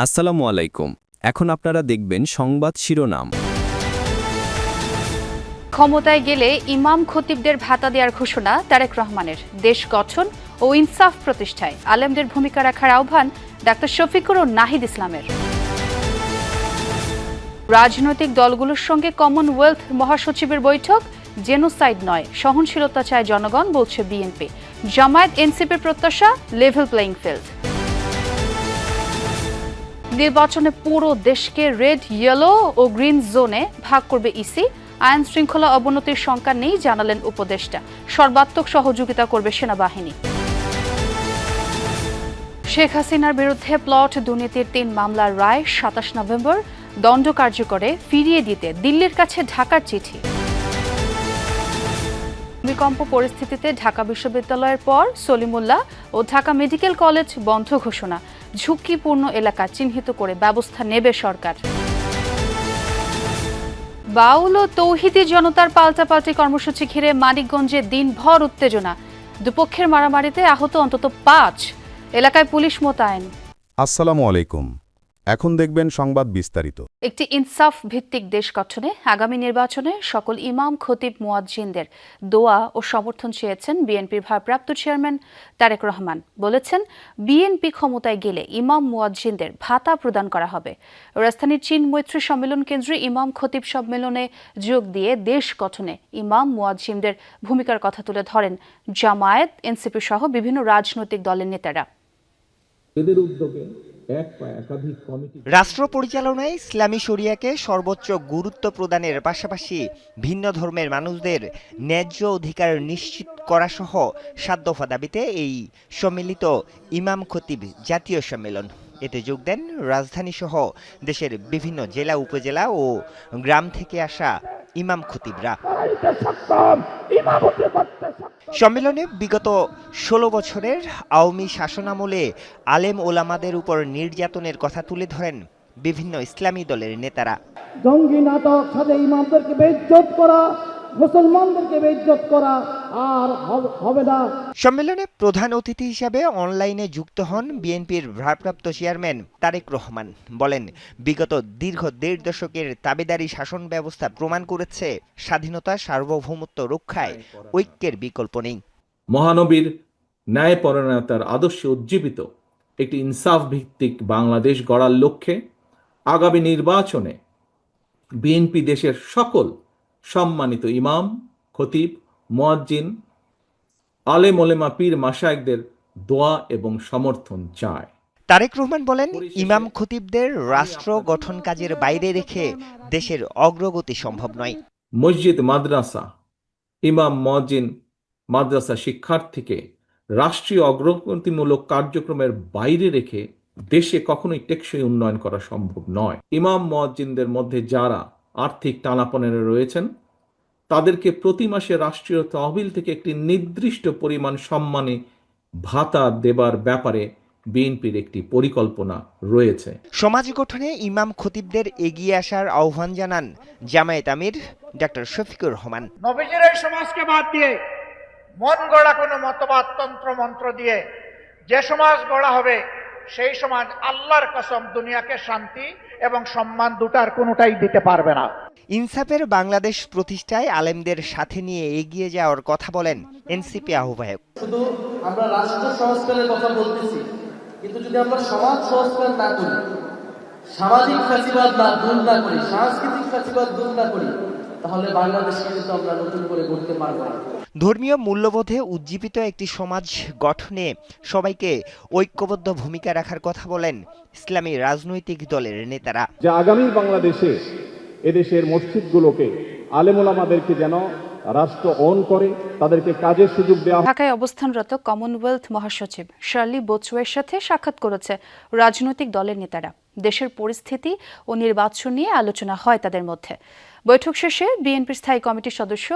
আসসালামু আলাইকুম। এখন আপনারা দেখবেন সংবাদ শিরোনাম। ক্ষমতায় গেলে ইমাম খতিবদের ভাতা দেওয়ার ঘোষণা তারেক রহমানের। দেশ গঠন ও ইনসাফ প্রতিষ্ঠায় আলেমদের ভূমিকা রাখার আহ্বান ডাক্তার শফিকুর ও নাহিদ ইসলামের। রাজনৈতিক দলগুলোর সঙ্গে কমনওয়েলথ মহাসচিবের বৈঠক, জেনোসাইড নয়, সহনশীলতা চায় জনগণ, বলছে বিএনপি। জামায়াত এনসিপির প্রত্যাশা লেভেল প্লেইং ফিল্ড। নির্বাচনে পুরো দেশকে রেড, ইয়েলো ও গ্রিন জোনে ভাগ করবে ইসি। আইন শৃঙ্খলা অবনতির শঙ্কা নেই, জানালেন উপদেষ্টা। সর্বাত্মক সহযোগিতা করবে সেনাবাহিনী। শেখ হাসিনার বিরুদ্ধে প্লট দুর্নীতির ৩ মামলার রায় ২৭ নভেম্বর। দণ্ড কার্যকরে ফিরিয়ে দিতে দিল্লির কাছে ঢাকার চিঠি। ভূমিকম্প পরিস্থিতিতে ঢাকা বিশ্ববিদ্যালয়ের পর সলিমুল্লাহ ও ঢাকা মেডিকেল কলেজ বন্ধ ঘোষণা। ঝুঁকিপূর্ণ এলাকা চিহ্নিত করে ব্যবস্থা নেবে সরকার। বাউল ও তৌহিদি জনতার পাল্টাপাল্টি কর্মসূচি ঘিরে মানিকগঞ্জে দিনভর উত্তেজনা। দুপক্ষের মারামারিতে আহত অন্তত ৫। এলাকায় পুলিশ মোতায়েন। আসসালামু আলাইকুম। এখন দেখবেন সংবাদ বিস্তারিত। একটি ইনসাফ ভিত্তিক দেশ গঠনে আগামী নির্বাচনে সকল ইমাম খতিব মুয়াজ্জিনদের দোয়া ও সমর্থন চেয়েছেন বিএনপির ভারপ্রাপ্ত চেয়ারম্যান তারেক রহমান। বলেছেন, বিএনপি ক্ষমতায় গেলে ইমাম মুয়াজ্জিনদের ভাতা প্রদান করা হবে। রাজধানীর চীন মৈত্রী সম্মেলন কেন্দ্রে ইমাম খতিব সম্মেলনে যোগ দিয়ে দেশ গঠনে ইমাম মুয়াজ্জিনদের ভূমিকার কথা তুলে ধরেন জামায়াত, এনসিপি সহ বিভিন্ন রাজনৈতিক দলের নেতারা। এদের উদ্যোগে রাষ্ট্র পরিচালনায় ইসলামী শরিয়াকে সর্বোচ্চ গুরুত্ব প্রদানের পাশাপাশি ভিন্ন ধর্মের মানুষদের ন্যায্য অধিকার নিশ্চিত করা সহ ৭ দফা দাবিতে এই সম্মিলিত ইমাম খতিব জাতীয় সম্মেলন। এতে যোগ দেন রাজধানী সহ দেশের বিভিন্ন জেলা, উপজেলা ও গ্রাম থেকে আসা ইমাম খতিবরা। সম্মেলনে বিগত ১৬ বছরের আওয়ামী শাসনামলে আলেম ওলামাদের উপর নির্যাতনের কথা তুলে ধরেন বিভিন্ন ইসলামী দলের নেতারা। জঙ্গি নাটক, সাথে ইমামদেরকে বেইজ্জত করা, মুসলমানদেরকে বেইজ্জত করা আর হবে না। সম্মেলনে প্রধান অতিথি হিসাবে অনলাইনে যুক্ত হন বিএনপির ভারপ্রাপ্ত চেয়ারম্যান তারেক রহমান। বলেন, বিগত দীর্ঘ ১.৫ দশকের তাবেদারি শাসন ব্যবস্থা প্রমাণ করেছে স্বাধীনতা, সার্বভৌমত্ব রক্ষায় ঐক্যের বিকল্প নেই। মহানবীর ন্যায়পরায়ণতার আদর্শে উজ্জীবিত একটি ইনসাফ ভিত্তিক বাংলাদেশ গড়ার লক্ষ্যে আগামী নির্বাচনে বিএনপি দেশের সকল সম্মানিত ইমাম, খতিব, মুয়াজ্জিন, আলেম ওলেমা, পীর মাশায়েখদের দোয়া এবং সমর্থন চায়। তারেক রহমান বলেন, ইমাম খতিবদের রাষ্ট্র গঠন কাজের বাইরে রেখে দেশের অগ্রগতি সম্ভব নয়। মসজিদ, মাদ্রাসা, ইমাম, মুয়াজ্জিন, মাদ্রাসা শিক্ষার্থীকে রাষ্ট্রীয় অগ্রগতিমূলক কার্যক্রমের বাইরে রেখে দেশে কখনোই টেকসই উন্নয়ন করা সম্ভব নয়। ইমাম মুয়াজ্জিনদের মধ্যে যারা আর্থিক টানাপোড়েনে রয়েছেন তাদেরকে প্রতি মাসে রাষ্ট্রীয় তহবিল থেকে একটি নির্দিষ্ট পরিমাণ সম্মানী ভাতা দেবার ব্যাপারে বিএনপির একটি পরিকল্পনা রয়েছে। সমাজ গঠনে ইমাম খতিবদের এগিয়ে আসার আহ্বান জানান জামায়াত আমির ডাক্তার শফিকুর রহমান। নবীজির এই সমাজকে বাদ দিয়ে মন গড়া কোনো মতবাদ, তন্ত্র মন্ত্র দিয়ে যে সমাজ গড়া হবে সেই সমাজ আল্লাহর কসম দুনিয়াকে শান্তি এবং সম্মান দুটার কোনোটাই দিতে পারবে না। ইনসাফের বাংলাদেশ প্রতিষ্ঠায় আলেমদের সাথে নিয়ে এগিয়ে যাওয়ার কথা বলেন এনসিপি আহ্বায়ক। শুধু আমরা রাষ্ট্র সংস্কারের কথা বলতেছি, কিন্তু যদি আমরা সমাজ সংস্কার না করি, সামাজিক ফ্যাসিবাদ দূর না করি, সাংস্কৃতিক ফ্যাসিবাদ দূর না করি, তাহলে বাংলাদেশকে কিন্তু আমরা নতুন করে গড়তে পারবো না। ধর্মীয় মূল্যবোধে উজ্জীবিত একটি সমাজ গঠনে সবাইকে ঐক্যবদ্ধ ভূমিকা রাখার কথা বলেন ইসলামী রাজনৈতিক দলের নেতারা। যে আগামী বাংলাদেশে এদেশের মসজিদগুলোকে, আলেম ওলামাদেরকে যেন রাষ্ট্র অন করে, তাদেরকে কাজের সুযোগ দেওয়া। ঢাকায় অবস্থানরত কমনওয়েলথ মহাসচিব শার্লি বোচওয়ের সাথে সাক্ষাৎ করেছে রাজনৈতিক দলের নেতারা। দেশের পরিস্থিতি ও নির্বাচন নিয়ে আলোচনা হয় তাদের মধ্যে। বৈঠক শেষে বিএনপির স্থায়ী কমিটির সদস্য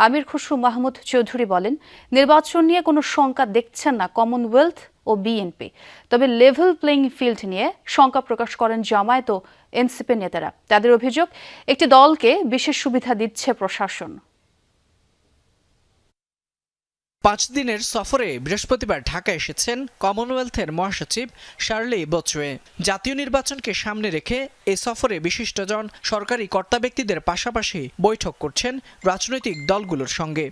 আমির খসরু মাহমুদ চৌধুরী বলেন, নির্বাচন নিয়ে কোনো শঙ্কা দেখছেন না কমনওয়েলথ ও বিএনপি। তবে লেভেল প্লেইং ফিল্ড নিয়ে শঙ্কা প্রকাশ করেন জামায়াত ও এনসিপি নেতারা। তাদের অভিযোগ, একটি দলকে বিশেষ সুবিধা দিচ্ছে প্রশাসন। 5 দিনের সফরে বৃহস্পতিবার ঢাকা এসেছেন কমনওয়েলথের মহাসচিব শার্লি বোচওয়ে। জাতীয় নির্বাচনকে সামনে রেখে এই সফরে বিশিষ্টজন সরকারি কর্তা ব্যক্তিদের পাশাপাশি বৈঠক করছেন রাজনৈতিক দলগুলোর সঙ্গে।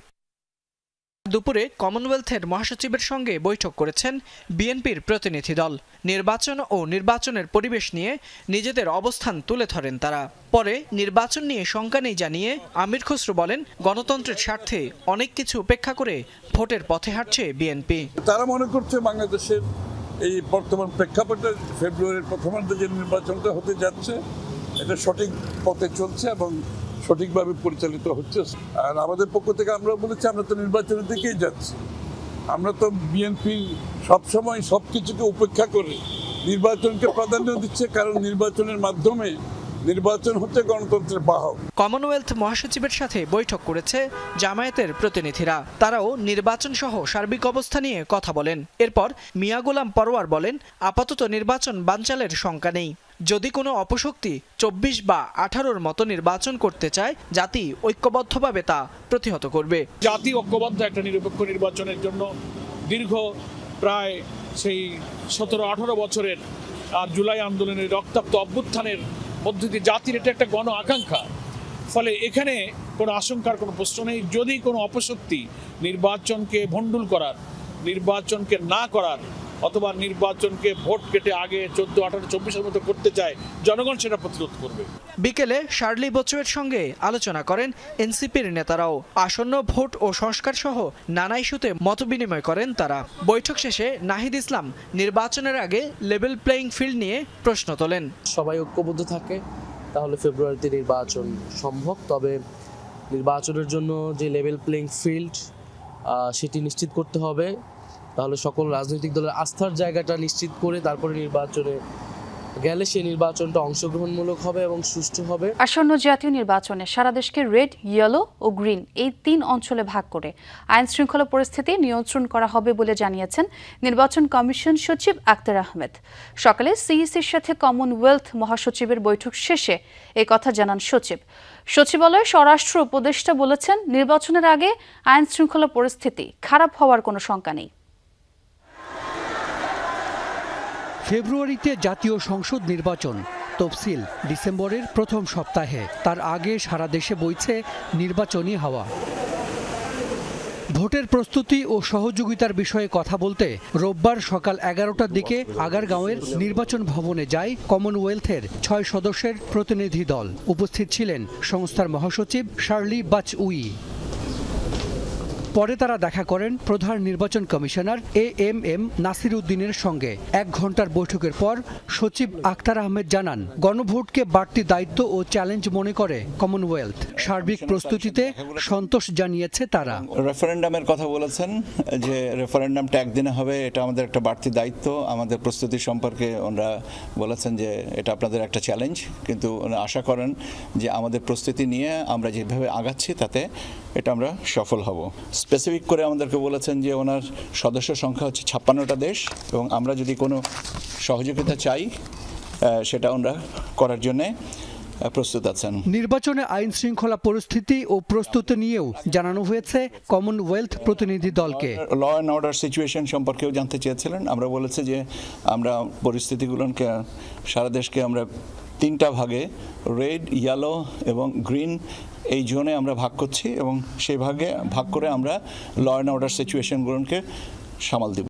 দুপুরে কমনওয়েলথের মহাসচিবের সঙ্গে বৈঠক করেছেন বিএনপির প্রতিনিধি দল। নির্বাচন ও নির্বাচনের পরিবেশ নিয়ে নিজেদের অবস্থান তুলে ধরেন তারা। পরে নির্বাচন নিয়ে শঙ্কা নেই জানিয়ে আমির খসরু বলেন, গণতন্ত্রের স্বার্থে অনেক কিছু উপেক্ষা করে ভোটের পথে হাঁটছে বিএনপি। তারা মনে করছে বাংলাদেশের এই বর্তমান প্রেক্ষাপটে ফেব্রুয়ারির প্রথমার্ধে যে নির্বাচনটা হতে যাচ্ছে এটা সঠিক পথে চলছে এবং সঠিকভাবে পরিচালিত হচ্ছে। আর আমাদের পক্ষ থেকে আমরা বলেছি আমরা তো নির্বাচনের দিকেই যাচ্ছি। আমরা তো বিএনপি সবসময় সব কিছুকে উপেক্ষা করে নির্বাচনকে প্রাধান্য দিচ্ছে, কারণ নির্বাচনের মাধ্যমে নির্বাচন হচ্ছে গণতন্ত্রের বাহক। কমনওয়েলথ মহাসচিবের সাথে বৈঠক করেছে জামায়াতের প্রতিনিধিরা। তারাও নির্বাচন সহ সার্বিক অবস্থা নিয়ে কথা বলেন। এরপর মিয়া গোলাম পরোয়ার বলেন, আপাতত নির্বাচন বানচালের শঙ্কা নেই। যদি কোনো অপশক্তি 24 বা 18-র মতো নির্বাচন করতে চায়, জাতি ঐক্যবদ্ধভাবে তা প্রতিহত করবে। জাতি ঐক্যবদ্ধ একটা নিরপেক্ষ নির্বাচনের জন্য দীর্ঘ প্রায় সেই 17-18 বছরের আর জুলাই আন্দোলনের রক্তাক্ত অভ্যুত্থানের মধ্যে দিয়ে জাতির এটা একটা গণ আকাঙ্ক্ষা। ফলে এখানে কোনো আশঙ্কার কোনো প্রশ্ন নেই। যদি কোনো অপশক্তি নির্বাচনকে ভণ্ডুল করার, নির্বাচনকে না করার অথবা নির্বাচনকে ভোট কেটে আগে 14, 18, 24-এর মতো করতে চায়, জনগণ সেটা প্রতিরোধ করবে। বিকেলে শার্লি বোচওয়ের সঙ্গে আলোচনা করেন এনসিপির নেতারাও। আসন্ন ভোট ও সংস্কার সহ নানা ইস্যুতে মতবিনিময় করেন তারা। বৈঠক শেষে নাহিদ ইসলাম নির্বাচনের আগে লেভেল প্লেয়িং ফিল্ড নিয়ে প্রশ্ন তোলেন। সবাই ঐক্যবদ্ধ থাকে তাহলে ফেব্রুয়ারিতে নির্বাচন সম্ভব। তবে নির্বাচনের জন্য যে লেভেল প্লেয়িং ফিল্ড সেটি নিশ্চিত করতে হবে। তাহলে সকল রাজনৈতিক দলের আস্থার জায়গাটা নিশ্চিত করে তারপরে নির্বাচনে গেলে সেই নির্বাচনটা অংশগ্রহণমূলক হবে এবং সুষ্ঠু হবে। আসন্ন জাতীয় নির্বাচনে সারা দেশকে রেড, ইয়েলো ও গ্রিন এই 3 অঞ্চলে ভাগ করে আইন শৃঙ্খলা পরিস্থিতি নিয়ন্ত্রণ করা হবে বলে জানিয়েছেন নির্বাচন কমিশন সচিব আক্তার আহমেদ। সকালে সিইসির সাথে কমনওয়েলথ মহাসচিবের বৈঠক শেষে এই কথা জানান সচিব। সচিবালয়ের স্বরাষ্ট্র উপদেষ্টা বলেছেন, নির্বাচনের আগে আইন শৃঙ্খলা পরিস্থিতি খারাপ হওয়ার কোনো শঙ্কা নেই। ফেব্রুয়ারিতে জাতীয় সংসদ নির্বাচন, তফসিল ডিসেম্বরের প্রথম সপ্তাহে। তার আগে সারা দেশে বইছে নির্বাচনী হাওয়া। ভোটের প্রস্তুতি ও সহযোগিতার বিষয়ে কথা বলতে রোববার সকাল 11টার দিকে আগারগাঁওয়ের নির্বাচন ভবনে যায় কমনওয়েলথের 6 সদস্যের প্রতিনিধি দল। উপস্থিত ছিলেন সংস্থার মহাসচিব শার্লি বোচওয়ে। পরে তারা দেখা করেন প্রধান নির্বাচন কমিশনার AMM নাসির উদ্দিনের সঙ্গে। 1 ঘন্টার বৈঠকের পর সচিব আক্তার আহমেদ জানান, গণভোটকে বাড়তি দায়িত্ব ও চ্যালেঞ্জ মনে করে কমনওয়েলথ। সার্বিক প্রস্তুতিতে সন্তোষ জানিয়েছে তারা। রেফারেন্ডামের কথা বলেছেন যে রেফারেন্ডামটা একদিনে হবে, এটা আমাদের একটা বাড়তি দায়িত্ব। আমাদের প্রস্তুতি সম্পর্কে ওনারা বলেছেন যে এটা আপনাদের একটা চ্যালেঞ্জ, কিন্তু আশা করেন যে আমাদের প্রস্তুতি নিয়ে আমরা যেভাবে আগাচ্ছি তাতে এটা আমরা সফল হব। স্পেসিফিক করে আমাদেরকে বলেছেন যে ওনার সদস্য সংখ্যা হচ্ছে 56টা দেশ এবং আমরা যদি কোনো সহযোগিতা চাই সেটা ওনারা করার জন্যে প্রস্তুত আছেন। নির্বাচনে আইন শৃঙ্খলা পরিস্থিতি ও প্রস্তুতি নিয়েও জানানো হয়েছে কমনওয়েলথ প্রতিনিধি দলকে। ল অ্যান্ড অর্ডার সিচুয়েশন সম্পর্কেও জানতে চেয়েছিলেন। আমরা বলেছি যে আমরা পরিস্থিতিগুলোকে সারা দেশকে আমরা 3টা ভাগে, রেড, ইয়েলো এবং গ্রিন, এই জোনে আমরা ভাগ করছি এবং সেই ভাগে ভাগ করে আমরা ল অ্যান্ড অর্ডার সিচুয়েশনগুলোকে সামাল দিব।